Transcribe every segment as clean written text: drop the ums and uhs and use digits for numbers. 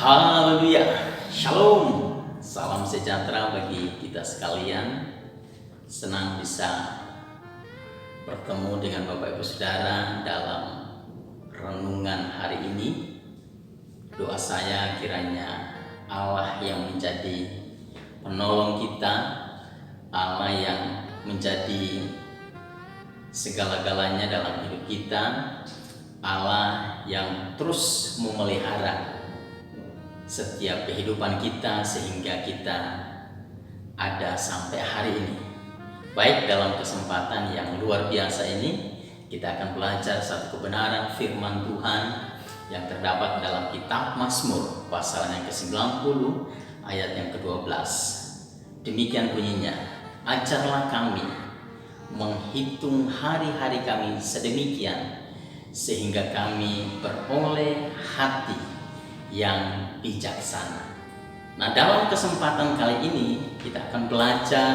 Haleluya, Shalom, salam sejahtera bagi kita sekalian. Senang bisa bertemu dengan Bapak Ibu Saudara dalam renungan hari ini. Doa saya kiranya Allah yang menjadi penolong kita, Allah yang menjadi segala-galanya dalam hidup kita, Allah yang terus memelihara setiap kehidupan kita sehingga kita ada sampai hari ini. Baik, dalam kesempatan yang luar biasa ini kita akan belajar satu kebenaran firman Tuhan yang terdapat dalam kitab Mazmur pasal yang ke-90 ayat yang ke-12. Demikian bunyinya, ajarlah kami menghitung hari-hari kami sedemikian sehingga kami beroleh hati yang bijaksana. Nah, dalam kesempatan kali ini kita akan belajar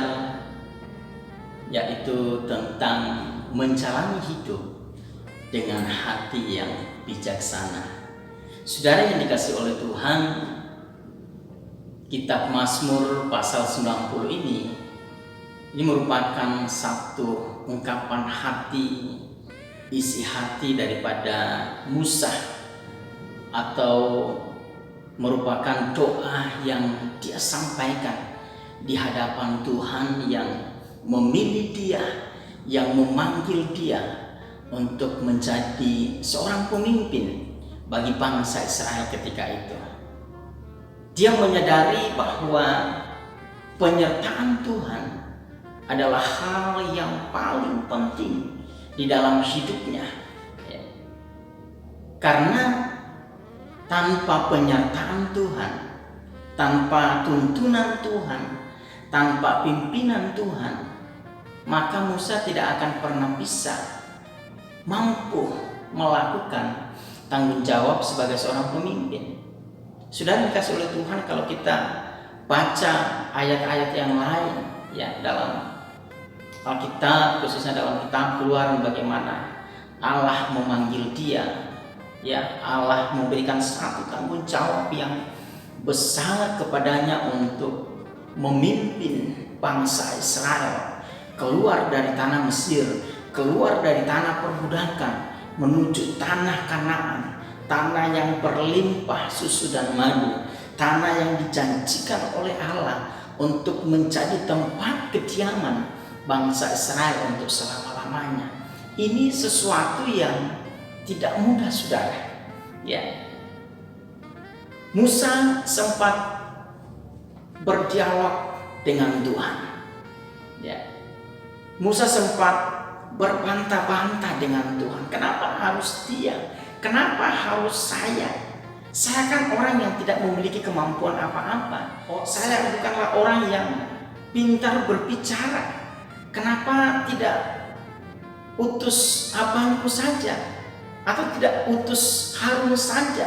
yaitu tentang menjalani hidup dengan hati yang bijaksana. Saudara yang dikasihi oleh Tuhan, kitab Mazmur pasal 90 ini merupakan satu ungkapan hati, isi hati daripada Musa, atau merupakan doa yang dia sampaikan di hadapan Tuhan yang memilih dia, yang memanggil dia untuk menjadi seorang pemimpin bagi bangsa Israel ketika itu. Dia menyadari bahwa penyertaan Tuhan adalah hal yang paling penting di dalam hidupnya, karena tanpa penyertaan Tuhan, tanpa tuntunan Tuhan, tanpa pimpinan Tuhan, maka Musa tidak akan pernah bisa mampu melakukan tanggung jawab sebagai seorang pemimpin. Sudah dikasih oleh Tuhan, kalau kita baca ayat-ayat yang lain ya dalam Alkitab, khususnya dalam kitab Keluaran, bagaimana Allah memanggil dia, ya, Allah memberikan satu tanggung jawab yang besar kepadanya untuk memimpin bangsa Israel keluar dari tanah Mesir, keluar dari tanah perbudakan menuju tanah Kanaan, tanah yang berlimpah susu dan madu, tanah yang dijanjikan oleh Allah untuk menjadi tempat kediaman bangsa Israel untuk selama-lamanya. Ini sesuatu yang tidak mudah, saudara. Ya, Musa sempat berdialog dengan Tuhan. Ya, Musa sempat berbantah-bantah dengan Tuhan. Kenapa harus dia? Kenapa harus saya? Saya kan orang yang tidak memiliki kemampuan apa-apa. Saya bukanlah orang yang pintar berbicara. Kenapa tidak utus abangku saja? Atau tidak utus Harun saja,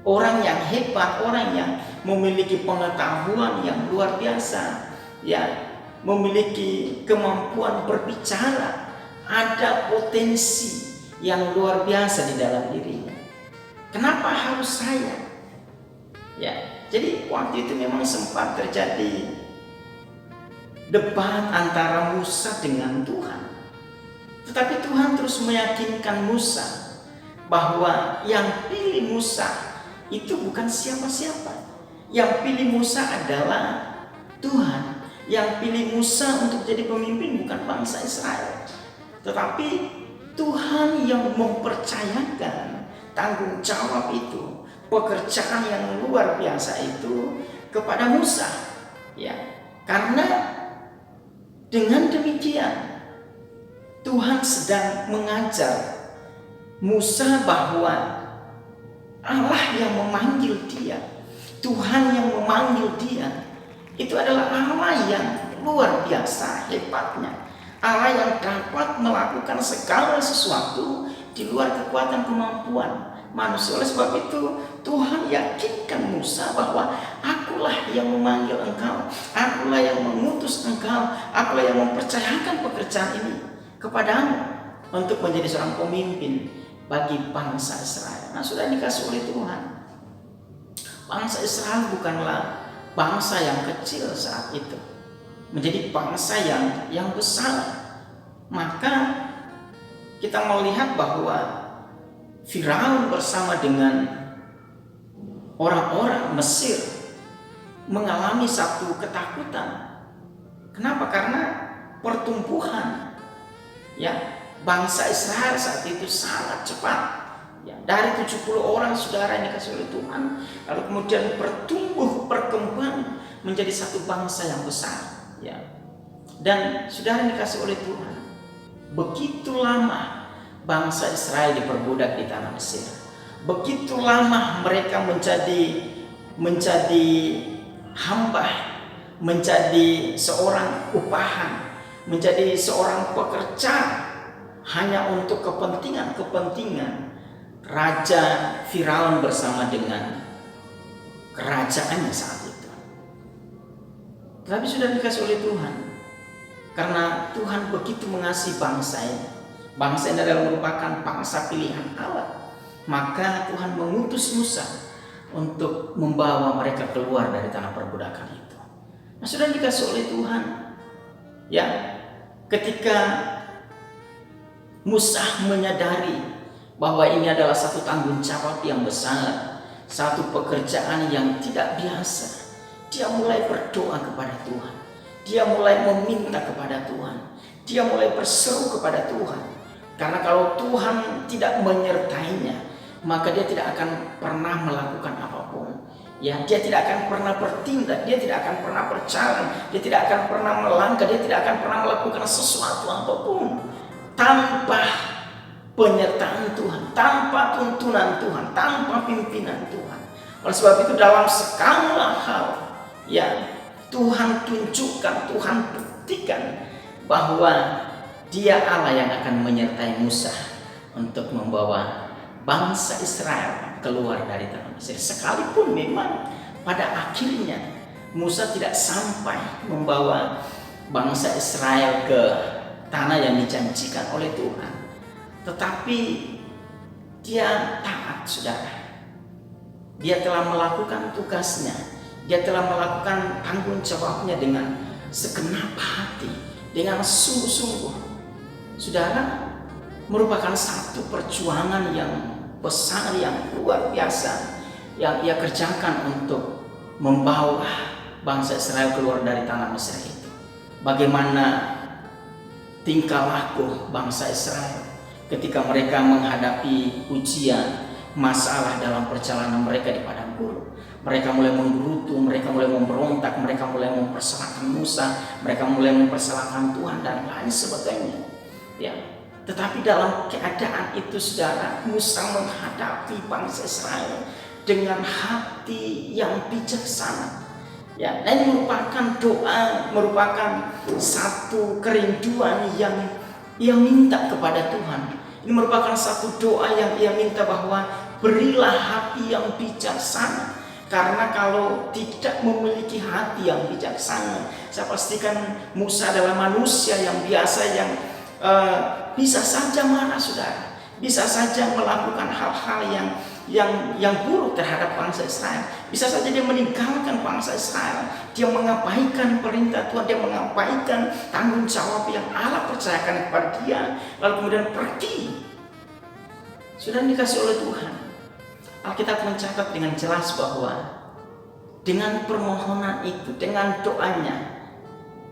orang yang hebat, orang yang memiliki pengetahuan yang luar biasa, ya, memiliki kemampuan berbicara, ada potensi yang luar biasa di dalam dirinya. Kenapa harus saya? Ya, jadi waktu itu memang sempat terjadi debat antara Musa dengan Tuhan. Tetapi Tuhan terus meyakinkan Musa bahwa yang pilih Musa itu bukan siapa-siapa. Yang pilih Musa adalah Tuhan. Yang pilih Musa untuk jadi pemimpin bukan bangsa Israel, tetapi Tuhan yang mempercayakan tanggung jawab itu, pekerjaan yang luar biasa itu kepada Musa. Ya, karena dengan demikian Tuhan sedang mengajar Musa bahwa Allah yang memanggil dia, Tuhan yang memanggil dia, itu adalah Allah yang luar biasa hebatnya, Allah yang dapat melakukan segala sesuatu di luar kekuatan kemampuan manusia. Oleh sebab itu Tuhan yakinkan Musa bahwa akulah yang memanggil engkau, akulah yang mengutus engkau, akulah yang mempercayakan pekerjaan ini kepadamu untuk menjadi seorang pemimpin bagi bangsa Israel. Nah, sudah dikasih oleh Tuhan. Bangsa Israel bukanlah bangsa yang kecil saat itu, menjadi bangsa yang besar. Maka kita melihat bahwa Firaun bersama dengan orang-orang Mesir mengalami satu ketakutan. Kenapa? Karena pertumbuhan bangsa Israel saat itu sangat cepat. Dari 70 orang saudara yang dikasih oleh Tuhan, lalu kemudian berkembang menjadi satu bangsa yang besar. Dan saudara yang dikasih oleh Tuhan, begitu lama bangsa Israel diperbudak di tanah Mesir, begitu lama mereka menjadi hamba, menjadi seorang upahan, menjadi seorang pekerja hanya untuk kepentingan Raja Firaun bersama dengan kerajaannya saat itu. Tapi sudah dikasih oleh Tuhan, karena Tuhan begitu mengasihi bangsa ini. Bangsa ini adalah merupakan bangsa pilihan Allah. Maka Tuhan mengutus Musa untuk membawa mereka keluar dari tanah perbudakan itu. Nah, sudah dikasih oleh Tuhan, ketika Musa menyadari bahwa ini adalah satu tanggung jawab yang besar, satu pekerjaan yang tidak biasa, dia mulai berdoa kepada Tuhan. Dia mulai meminta kepada Tuhan. Dia mulai berseru kepada Tuhan. Karena kalau Tuhan tidak menyertainya, maka dia tidak akan pernah melakukan apapun. Dia tidak akan pernah bertindak, dia tidak akan pernah berjalan, dia tidak akan pernah melangkah, dia tidak akan pernah melakukan sesuatu apapun tanpa penyertaan Tuhan, tanpa tuntunan Tuhan, tanpa pimpinan Tuhan. Oleh sebab itu dalam segala hal Tuhan tunjukkan, Tuhan buktikan bahwa Dia Allah yang akan menyertai Musa untuk membawa bangsa Israel keluar dari tanah Mesir. Sekalipun memang pada akhirnya Musa tidak sampai membawa bangsa Israel ke tanah yang dijanjikan oleh Tuhan, tetapi dia taat, saudara. Dia telah melakukan tugasnya, dia telah melakukan tanggung jawabnya dengan segenap hati, dengan sungguh-sungguh. Saudara, merupakan satu perjuangan yang besar, yang luar biasa yang ia kerjakan untuk membawa bangsa Israel keluar dari tanah Mesir itu. Bagaimana tingkah laku bangsa Israel ketika mereka menghadapi ujian, masalah dalam perjalanan mereka di padang gurun. Mereka mulai menggerutu, mereka mulai memberontak, mereka mulai mempersalahkan Musa, mereka mulai mempersalahkan Tuhan dan lain sebagainya. Tetapi dalam keadaan itu, saudara, Musa menghadapi bangsa Israel dengan hati yang bijaksana. Nah, ini merupakan doa, merupakan satu kerinduan yang ia minta kepada Tuhan. Ini merupakan satu doa yang ia minta bahwa berilah hati yang bijaksana. Karena kalau tidak memiliki hati yang bijaksana, saya pastikan Musa adalah manusia yang biasa, yang bisa saja marah, saudara, bisa saja melakukan hal-hal yang buruk terhadap bangsa Israel. Bisa saja dia meninggalkan bangsa Israel, dia mengabaikan perintah Tuhan, dia mengabaikan tanggung jawab yang Allah percayakan kepada dia, lalu kemudian pergi. Sudah dikasih oleh Tuhan, Alkitab mencatat dengan jelas bahwa dengan permohonan itu, dengan doanya,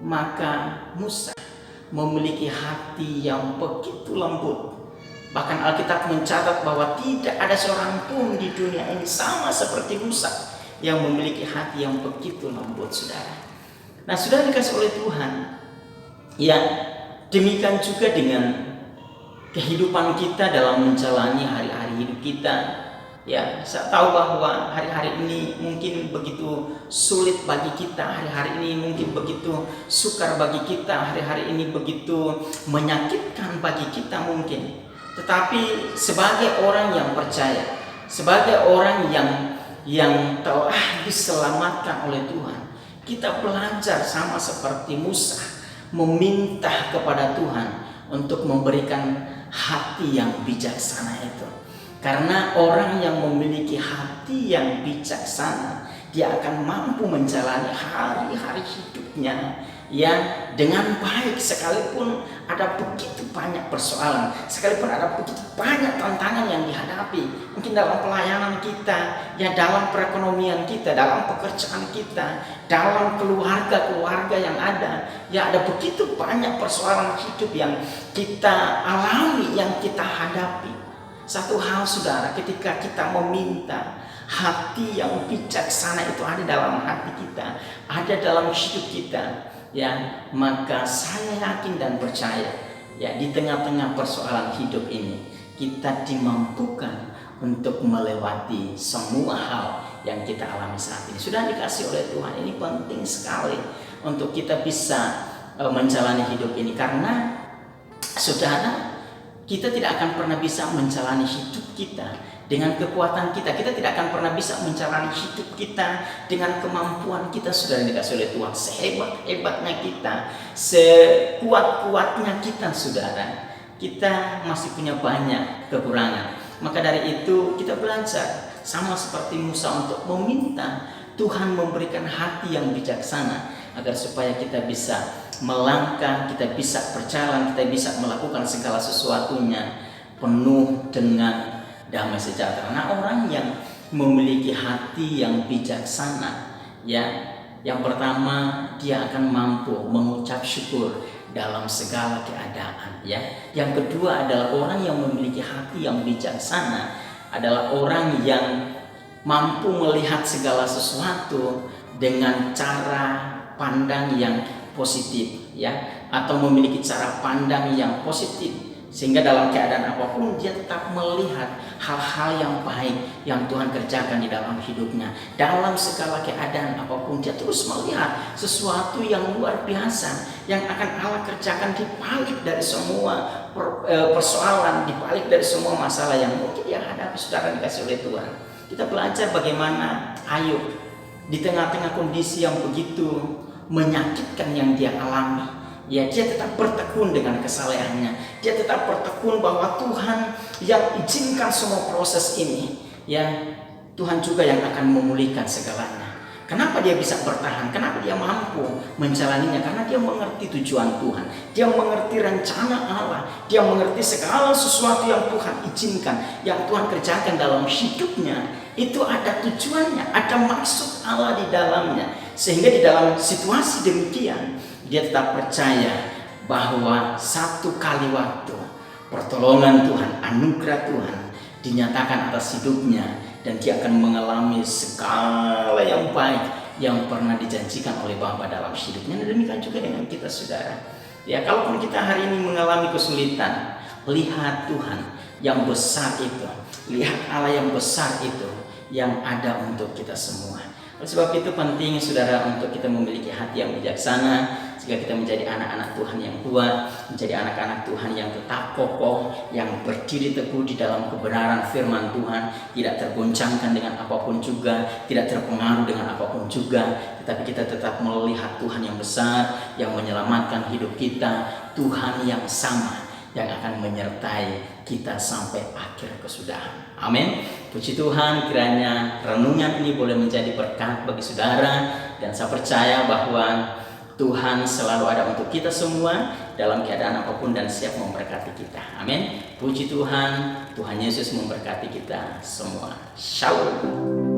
maka Musa memiliki hati yang begitu lembut. Bahkan Alkitab mencatat bahwa tidak ada seorang pun di dunia ini sama seperti Musa yang memiliki hati yang begitu lembut, saudara. Nah, sudah dikasih oleh Tuhan, demikian juga dengan kehidupan kita dalam menjalani hari-hari hidup kita. Saya tahu bahwa hari-hari ini mungkin begitu sulit bagi kita, hari-hari ini mungkin begitu sukar bagi kita, hari-hari ini begitu menyakitkan bagi kita mungkin. Tetapi sebagai orang yang percaya, sebagai orang yang telah diselamatkan oleh Tuhan, kita belajar sama seperti Musa, meminta kepada Tuhan untuk memberikan hati yang bijaksana itu. Karena orang yang memiliki hati yang bijaksana, dia akan mampu menjalani hari-hari hidupnya ya dengan baik, sekalipun ada begitu banyak persoalan, sekalipun ada begitu banyak tantangan yang dihadapi, mungkin dalam pelayanan kita, ya dalam perekonomian kita, dalam pekerjaan kita, dalam keluarga yang ada, ya ada begitu banyak persoalan hidup yang kita alami, yang kita hadapi. Satu hal saudara, ketika kita meminta, hati yang bijaksana itu ada dalam hati kita, ada dalam hidup kita, ya maka saya yakin dan percaya ya di tengah-tengah persoalan hidup ini kita dimampukan untuk melewati semua hal yang kita alami saat ini. Sudah dikasih oleh Tuhan, ini penting sekali untuk kita bisa menjalani hidup ini, karena saudara, kita tidak akan pernah bisa menjalani hidup kita dengan kekuatan kita. Kita tidak akan pernah bisa menjalani hidup kita dengan kemampuan kita. Sudah dikasih oleh Tuhan, sehebat-hebatnya kita, sekuat-kuatnya kita, saudara, kita masih punya banyak kekurangan. Maka dari itu kita belajar sama seperti Musa untuk meminta Tuhan memberikan hati yang bijaksana, agar supaya kita bisa melangkah, kita bisa berjalan, kita bisa melakukan segala sesuatunya penuh dengan damai sejahtera. Nah, orang yang memiliki hati yang bijaksana, ya, yang pertama dia akan mampu mengucap syukur dalam segala keadaan, ya. Yang kedua adalah orang yang memiliki hati yang bijaksana adalah orang yang mampu melihat segala sesuatu dengan cara pandang yang positif, ya, atau memiliki cara pandang yang positif, sehingga dalam keadaan apapun dia tetap melihat hal-hal yang baik yang Tuhan kerjakan di dalam hidupnya. Dalam segala keadaan apapun dia terus melihat sesuatu yang luar biasa yang akan Allah kerjakan di balik dari semua persoalan, di balik dari semua masalah yang mungkin dia hadapi. Saudara dikasih oleh Tuhan, kita belajar bagaimana Ayub di tengah-tengah kondisi yang begitu menyakitkan yang dia alami, ya dia tetap bertekun dengan kesalehannya. Dia tetap bertekun bahwa Tuhan yang izinkan semua proses ini, ya Tuhan juga yang akan memulihkan segalanya. Kenapa dia bisa bertahan? Kenapa dia mampu menjalaninya? Karena dia mengerti tujuan Tuhan, dia mengerti rencana Allah, dia mengerti segala sesuatu yang Tuhan izinkan, yang Tuhan kerjakan dalam hidupnya, itu ada tujuannya, ada maksud Allah di dalamnya. Sehingga di dalam situasi demikian dia tetap percaya bahwa satu kali waktu pertolongan Tuhan, anugerah Tuhan dinyatakan atas hidupnya, dan dia akan mengalami segala yang baik yang pernah dijanjikan oleh Bapa dalam hidupnya. Dan demikian juga dengan kita, saudara. Ya, kalaupun kita hari ini mengalami kesulitan, lihat Tuhan yang besar itu, lihat Allah yang besar itu yang ada untuk kita semua. Oleh sebab itu penting, saudara, untuk kita memiliki hati yang bijaksana, sehingga kita menjadi anak-anak Tuhan yang kuat, menjadi anak-anak Tuhan yang tetap kokoh, yang berdiri teguh di dalam kebenaran firman Tuhan, tidak tergoncangkan dengan apapun juga, tidak terpengaruh dengan apapun juga, tetapi kita tetap melihat Tuhan yang besar, yang menyelamatkan hidup kita, Tuhan yang sama, yang akan menyertai kita sampai akhir kesudahan. Amin. Puji Tuhan, kiranya renungan ini boleh menjadi berkat bagi saudara, dan saya percaya bahwa Tuhan selalu ada untuk kita semua dalam keadaan apapun dan siap memberkati kita. Amin. Puji Tuhan, Tuhan Yesus memberkati kita semua. Shalom.